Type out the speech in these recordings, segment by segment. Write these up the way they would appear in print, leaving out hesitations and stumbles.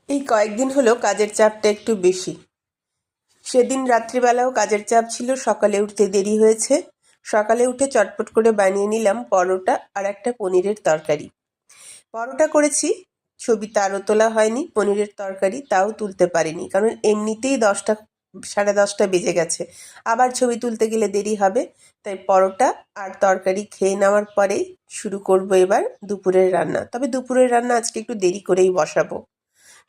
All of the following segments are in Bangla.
এই কয়েকদিন হলো কাজের চাপটা একটু বেশি। সেদিন রাত্রিবেলাও কাজের চাপ ছিল, সকালে উঠতে দেরি হয়েছে। সকালে উঠে চটপট করে বানিয়ে নিলাম পরোটা আর একটা পনিরের তরকারি। পরোটা করেছি, ছবি তারও তোলা হয়নি। পনিরের তরকারি তাও তুলতে পারিনি, কারণ এমনিতেই 10টা 10:30 বেজে গেছে, আবার ছবি তুলতে গেলে দেরি হবে। তাই পরোটা আর তরকারি খেয়ে নেওয়ার পরেই শুরু করব এবার দুপুরের রান্না। তবে দুপুরের রান্না আজকে একটু দেরি করেই বসাবো।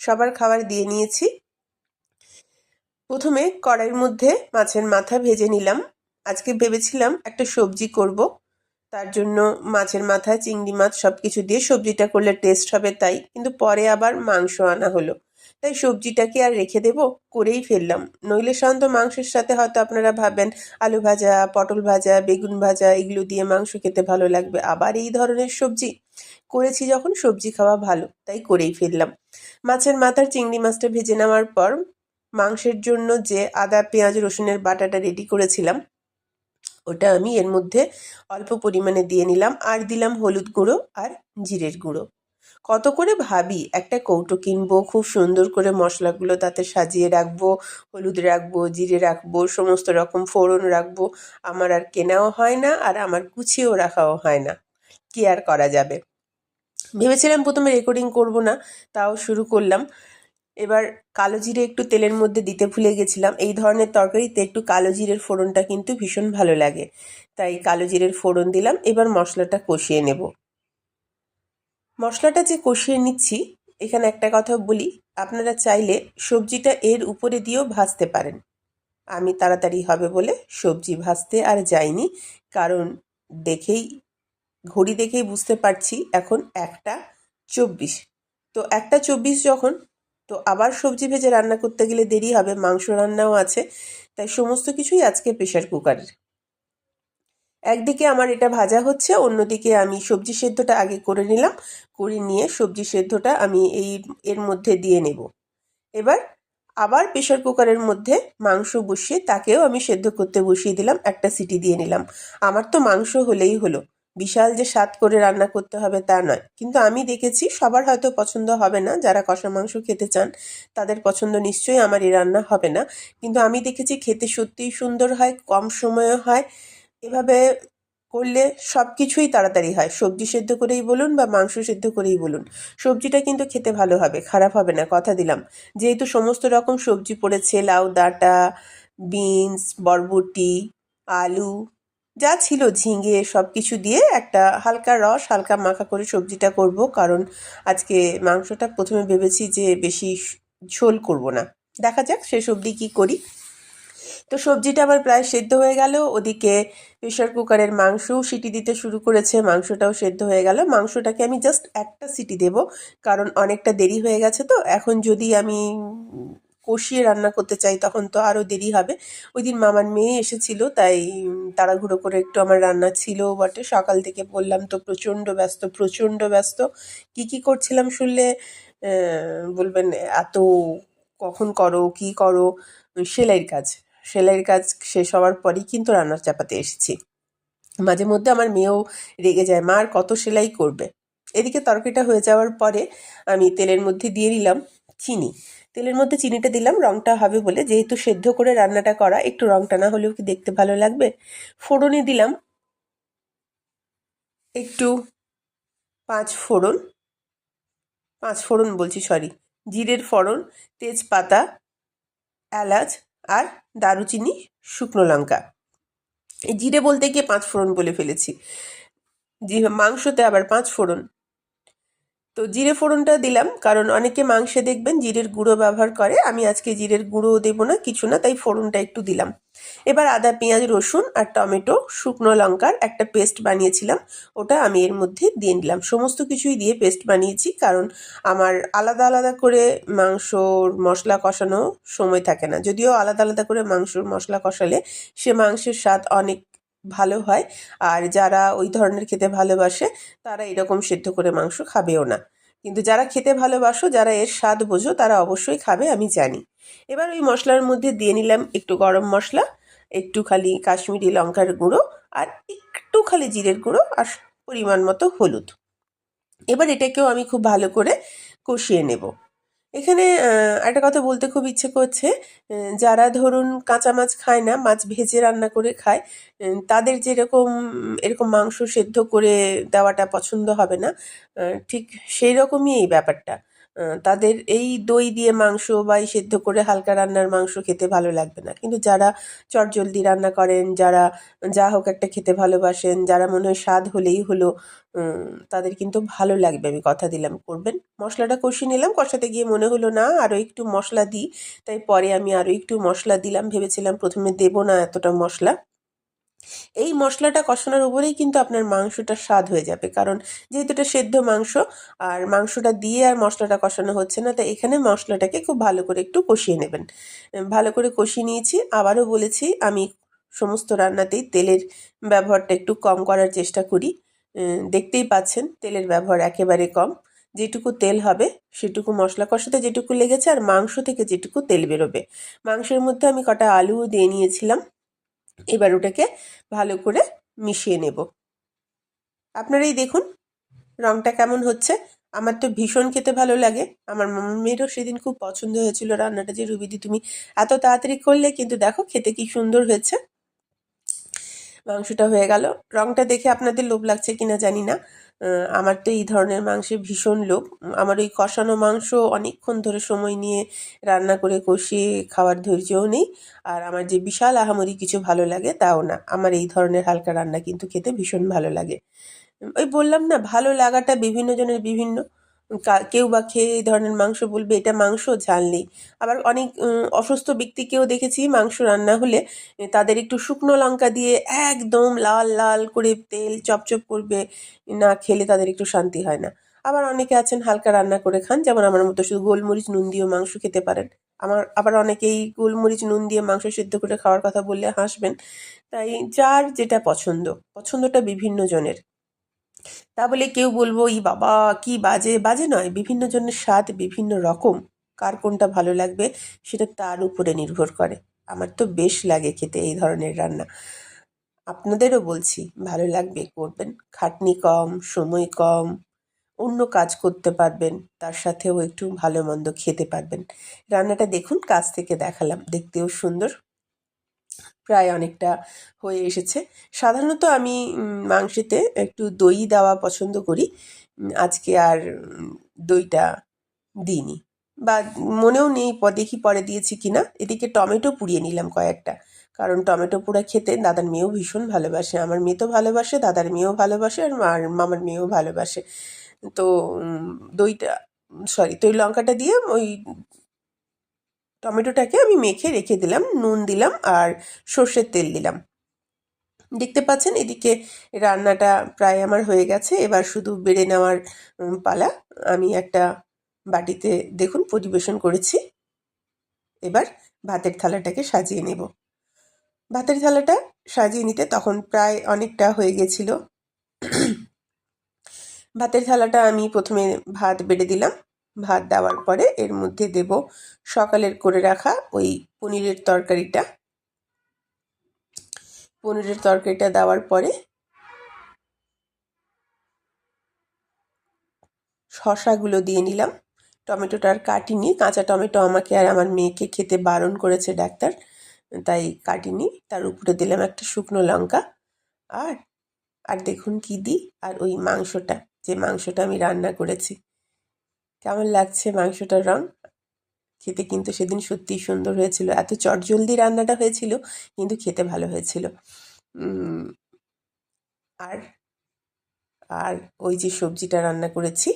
সবার খাবার দিয়ে নিয়েছি। প্রথমে কড়াইয়ের মধ্যে মাছের মাথা ভেজে নিলাম। আজকে ভেবেছিলাম একটা সবজি করব, তার জন্য মাছের মাথা, চিংড়ি মাছ সব কিছু দিয়ে সবজিটা করলে টেস্ট হবে, তাই কিন্তু পরে আবার মাংস আনা হলো। তাই সবজিটাকে আর রেখে দেব, করেই ফেললাম। নইলে সাধারণত মাংসের সাথে হয়তো আপনারা ভাবেন আলু ভাজা, পটল ভাজা, বেগুন ভাজা এগুলো দিয়ে মাংস খেতে ভালো লাগবে, আবার এই ধরনের সবজি করেছি যখন, সবজি খাওয়া ভালো তাই করেই ফেললাম। মাছের মাথার চিংড়ি মাছটা ভেজে নেওয়ার পর মাংসের জন্য যে আদা পেঁয়াজ রসুনের বাটাটা রেডি করেছিলাম, ওটা আমি এর মধ্যে অল্প পরিমাণে দিয়ে নিলাম, আর দিলাম হলুদ গুঁড়ো আর জিরের গুঁড়ো। কত করে ভাবি একটা কৌটো কিনবো, খুব সুন্দর করে মশলাগুলো তাতে সাজিয়ে রাখবো, হলুদ রাখবো, জিরে রাখবো, সমস্ত রকম ফোড়ন রাখবো। আমার আর কেনাও হয় না, আর আমার গুছিয়েও রাখাও হয় না। কি আর করা যাবে। ভেবেছিলাম প্রথমে রেকর্ডিং করব না, তাও শুরু করলাম। এবার কালো জিরে একটু তেলের মধ্যে দিতে ভুলে গেছিলাম। এই ধরনের তরকারিতে একটু কালো জিরের ফোড়নটা কিন্তু ভীষণ ভালো লাগে, তাই কালো জিরের ফোড়ন দিলাম। এবার মশলাটা কষিয়ে নেব। মশলাটা যে কষিয়ে নিচ্ছি, এখানে একটা কথা বলি, আপনারা চাইলে সবজিটা এর উপরে দিয়েও ভাজতে পারেন। আমি তাড়াতাড়ি হবে বলে সবজি ভাজতে আর যাইনি, কারণ দেখেই ঘড়ি দেখেই বুঝতে পারছি এখন 1:24। তো 1:24 যখন, তো আবার সবজি ভেজে রান্না করতে গেলে দেরি হবে, মাংস রান্নাও আছে। তাই সমস্ত কিছুই আজকে প্রেশার কুকারের। একদিকে আমার এটা ভাজা হচ্ছে, অন্যদিকে আমি সবজি সেদ্ধটা আগে করে নিলাম। করে নিয়ে সবজি সেদ্ধটা আমি এর মধ্যে দিয়ে নেব। এবার আবার প্রেশার কুকারের মধ্যে মাংস বসিয়ে তাকেও আমি সেদ্ধ করতে বসিয়ে দিলাম, একটা সিটি দিয়ে নিলাম। আমার তো মাংস হলেই হলো, বিশাল যে স্বাদ করে রান্না করতে হবে তা নয়। কিন্তু আমি দেখেছি সবার হয়তো পছন্দ হবে না, যারা কষা মাংস খেতে চান তাদের পছন্দ নিশ্চয়ই আমার এই রান্না হবে না। কিন্তু আমি দেখেছি খেতে সত্যিই সুন্দর হয়, কম সময়ে হয়। এভাবে করলে সব কিছুই তাড়াতাড়ি হয়, সবজি সেদ্ধ করেই বলুন বা মাংস সেদ্ধ করেই বলুন। সবজিটা কিন্তু খেতে ভালো হবে, খারাপ হবে না, কথা দিলাম। যেহেতু সমস্ত রকম সবজি পড়েছে, লাউ ডাঁটা, বিনস, বরবটি, আলু, যা ছিল ঝিঙে, সব কিছু দিয়ে একটা হালকা রস, হালকা মাখা করে সবজিটা করব। কারণ আজকে মাংসটা প্রথমে ভেবেছি যে বেশি ঝোল করব না, দেখা যাক শেষ অবধি কী করি। তো সবজিটা আমার প্রায় সেদ্ধ হয়ে গেল, ওদিকে প্রেশার কুকারের মাংসও সিটি দিতে শুরু করেছে, মাংসটাও সেদ্ধ হয়ে গেল। মাংসটাকে আমি জাস্ট একটা সিটি দেব, কারণ অনেকটা দেরি হয়ে গেছে। তো এখন যদি আমি কষিয়ে রান্না করতে চাই তখন তো আরও দেরি হবে। ওই দিন মামার মেয়ে এসেছিল, তাই তাড়াহুড়ো করে একটু আমার রান্না ছিল বটে। সকাল থেকে বললাম তো প্রচণ্ড ব্যস্ত, প্রচণ্ড ব্যস্ত। কী করছিলাম শুনলে বলবেন এত কখন করো, কী করো। সেলাইয়ের কাজ, সেলাইয়ের কাজ শেষ হওয়ার পরেই কিন্তু রান্নার চাপাতে এসেছি। মাঝে মধ্যে আমার মেয়েও রেগে যায়, মা আর কত সেলাই করবে। এদিকে তরকারিটা হয়ে যাওয়ার পরে আমি তেলের মধ্যে দিয়ে দিলাম চিনি। তেলের মধ্যে চিনিটা দিলাম রঙটা হবে বলে, যেহেতু সেদ্ধ করে রান্নাটা করা, একটু রঙটা না হলেও কি দেখতে ভালো লাগবে। ফোড়নে দিলাম একটু পাঁচ ফোড়ন বলছি, সরি, জিরের ফোড়ন, তেজপাতা, এলাচ আর দারুচিনি, শুকনো লঙ্কা। এই জিরে বলতে গিয়ে 5 ফোড়ন বলে ফেলেছি, মাংসতে আবার 5 ফোড়ন। তো জিরে ফোড়নটা দিলাম, কারণ অনেকে মাংসে দেখবেন জিরের গুঁড়ো ব্যবহার করে, আমি আজকে জিরের গুঁড়োও দেবো না, কিছু না, তাই ফোড়নটা একটু দিলাম। এবার আদা পেঁয়াজ রসুন আর টমেটো, শুকনো লঙ্কার একটা পেস্ট বানিয়েছিলাম, ওটা আমি এর মধ্যে দিয়ে নিলাম। সমস্ত কিছুই দিয়ে পেস্ট বানিয়েছি, কারণ আমার আলাদা আলাদা করে মাংসর মশলা কষানো সময় থাকে না। যদিও আলাদা আলাদা করে মাংসর মশলা কষালে সে মাংসের স্বাদ অনেক ভালো হয়, আর যারা ওই ধরনের খেতে ভালোবাসে তারা এরকম সেদ্ধ করে মাংস খাবেও না। কিন্তু যারা খেতে ভালোবাসো, যারা এর স্বাদ বোঝো, তারা অবশ্যই খাবে, আমি জানি। এবার ওই মশলার মধ্যে দিয়ে নিলাম একটু গরম মশলা, একটু খালি কাশ্মীরি লঙ্কার গুঁড়ো, আর একটু খালি জিরের গুঁড়ো, আর পরিমাণ মতো হলুদ। এবার এটাকেও আমি খুব ভালো করে কষিয়ে নেব। এখানে একটা কথা বলতে খুব ইচ্ছে করছে। যারা ধরুন কাঁচা মাছ খায় না, মাছ ভেজে রান্না করে খায়, তাদের যেরকম এরকম মাংস সেদ্ধ করে দেওয়াটা পছন্দ হবে না, ঠিক সেই রকমই এই ব্যাপারটা। তাদের এই দই দিয়ে মাংস বা এই সেদ্ধ করে হালকা রান্নার মাংস খেতে ভালো লাগবে না। কিন্তু যারা চটজলদি রান্না করেন, যারা যা হোক একটা খেতে ভালোবাসেন, যারা মনে হয় স্বাদ হলেই হলো, তাদের কিন্তু ভালো লাগবে, আমি কথা দিলাম। করবেন। মশলাটা কষিয়ে নিলাম, কষাতে গিয়ে মনে হলো না আরও একটু মশলা দিই, তাই পরে আমি আরও একটু মশলা দিলাম। ভেবেছিলাম প্রথমে দেবো না এতটা মশলা। এই মশলাটা কষানোর উপরেই কিন্তু আপনার মাংসটা স্বাদ হয়ে যাবে, কারণ যেহেতু এটা সেদ্ধ মাংস আর মাংসটা দিয়ে আর মশলাটা কষানো হচ্ছে না, তাই এখানে মশলাটাকে খুব ভালো করে একটু কষিয়ে নেবেন। ভালো করে কষিয়ে নিয়েছি। আবারও বলেছি, আমি সমস্ত রান্নাতেই তেলের ব্যবহারটা একটু কম করার চেষ্টা করি। দেখতেই পাচ্ছেন তেলের ব্যবহার একেবারে কম। যেটুকু তেল হবে সেটুকু মশলা কষাতে যেটুকু লেগেছে আর মাংস থেকে যেটুকু তেল বেরোবে। মাংসের মধ্যে আমি কটা আলুও দিয়ে নিয়েছিলাম। এবার ওটাকে ভালো করে মিশিয়ে নেব। আপনারাই দেখুন রঙটা কেমন হচ্ছে। আমার তো ভীষণ খেতে ভালো লাগে। আমার মেয়েরও সেদিন খুব পছন্দ হয়েছিল রান্নাটা, যে রুবিদি তুমি এত তাড়াতাড়ি করলে, কিন্তু দেখো খেতে কি সুন্দর হয়েছে। মাংসটা হয়ে গেল। রঙটা দেখে আপনাদের লোভ লাগছে কিনা জানি না। আমার তো এই ধরনের মাংসে ভীষণ লোভ। আমার ওই কষানো মাংস অনেকক্ষণ ধরে সময় নিয়ে রান্না করে কষিয়ে খাওয়ার ধৈর্যও নেই। আর আমার যে বিশাল আহামরি কিছু ভালো লাগে তাও না। আমার এই ধরনের হালকা রান্না কিন্তু খেতে ভীষণ ভালো লাগে। ওই বললাম না, ভালো লাগাটা বিভিন্ন জনের বিভিন্ন। কেউ বা খেয়ে এই ধরনের মাংস বলবে এটা মাংস, ঝাল নেই। আবার অনেক অসুস্থ ব্যক্তিকেও দেখেছি মাংস রান্না হলে তাদের একটু শুকনো লঙ্কা দিয়ে একদম লাল লাল করে তেল চপচপ করবে, না খেলে তাদের একটু শান্তি হয় না। আবার অনেকে আছেন হালকা রান্না করে খান, যেমন আমার মতো শুধু গোলমরিচ নুন দিয়েও মাংস খেতে পারেন। আবার অনেকেই গোলমরিচ নুন দিয়ে মাংস সিদ্ধ করে খাওয়ার কথা বললে হাসবেন। তাই যার যেটা পছন্দটা বিভিন্ন জনের। তা বলে কেউ বলবো ই বাবা কি বাজে, বাজে নয়। বিভিন্ন জনের স্বাদ বিভিন্ন রকম। কার কোনটা ভালো লাগবে সেটা তার উপরে নির্ভর করে। আমার তো বেশ লাগে খেতে এই ধরনের রান্না। আপনাদেরও বলছি ভালো লাগবে, করবেন। খাটনি কম, সময় কম, অন্য কাজ করতে পারবেন, তার সাথেও একটু ভালো মন্দ খেতে পারবেন। রান্নাটা দেখুন, কাছ থেকে দেখালাম, দেখতেও সুন্দর, প্রায় অনেকটা হয়ে এসেছে। সাধারণত আমি মাংসেতে একটু দই দেওয়া পছন্দ করি। আজকে আর দইটা দিইনি, বা মনেও নেই, দেখি পরে দিয়েছি কিনা। এদিকে টমেটো পুড়িয়ে নিলাম কয়েকটা, কারণ টমেটো পোড়া খেতে দাদার মেয়েও ভীষণ ভালোবাসে। আমার মেয়ে তো ভালোবাসে, দাদার মেয়েও ভালোবাসে, আর মামার মেয়েও ভালোবাসে। তো দইটা, সরি, তো ওই লঙ্কাটা দিয়ে ওই টমেটোটাকে আমি মেখে রেখে দিলাম, নুন দিলাম আর সর্ষের তেল দিলাম। দেখতে পাচ্ছেন এদিকে রান্নাটা প্রায় আমার হয়ে গেছে। এবার শুধু বেড়ে নেওয়ার পালা। আমি একটা বাটিতে দেখুন পরিবেশন করেছি। এবার ভাতের থালাটাকে সাজিয়ে নেব। ভাতের থালাটা সাজিয়ে নিতে তখন প্রায় অনেকটা হয়ে গেছিল। ভাতের থালাটা আমি প্রথমে ভাত বেড়ে দিলাম। ভাত দেওয়ার পরে এর মধ্যে দেব সকালের করে রাখা ওই পনিরের তরকারিটা। পনিরের তরকারিটা দেওয়ার পরে শসাগুলো দিয়ে নিলাম। টমেটোটা আর কাটিনি, কাঁচা টমেটো আমাকে আর আমার মেয়েকে খেতে বারণ করেছে ডাক্তার, তাই কাটিনি। তার উপরে দিলাম একটা শুকনো লঙ্কা। আর আর দেখুন কি দিই, আর ওই মাংসটা, যে মাংসটা আমি রান্না করেছি। কেমন লাগছে মাংসটার রং? খেতে কিন্তু সেদিন সত্যিই সুন্দর হয়েছিল। এত চটজলদি রান্নাটা হয়েছিল, কিন্তু খেতে ভালো হয়েছিল। আর আর ওই যে সবজিটা রান্না করেছি,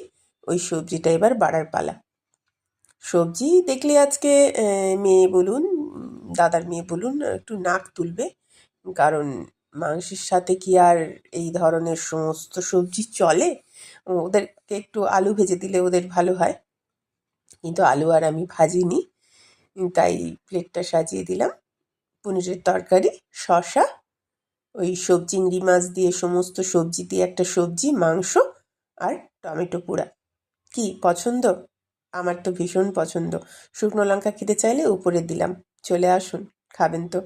ওই সবজিটা এবার বাড়ার পালা। সবজি দেখলে আজকে মেয়ে বলুন, দাদার মেয়ে বলুন, একটু নাক তুলবে, কারণ মাংসের সাথে কি আর এই ধরনের সমস্ত সবজি চলে? ওদেরকে একটু আলু ভেজে দিলে ওদের ভালো হয়, কিন্তু আলু আর আমি ভাজিনি, তাই প্লেটটা সাজিয়ে দিলাম। পনিরের তরকারি, শসা, ওই চিংড়ি মাছ দিয়ে সমস্ত সবজি দিয়ে একটা সবজি, মাংস আর টমেটো পোড়া। কি পছন্দ? আমার তো ভীষণ পছন্দ। শুকনো লঙ্কা খেতে চাইলে উপরে দিলাম। চলে আসুন, খাবেন তো।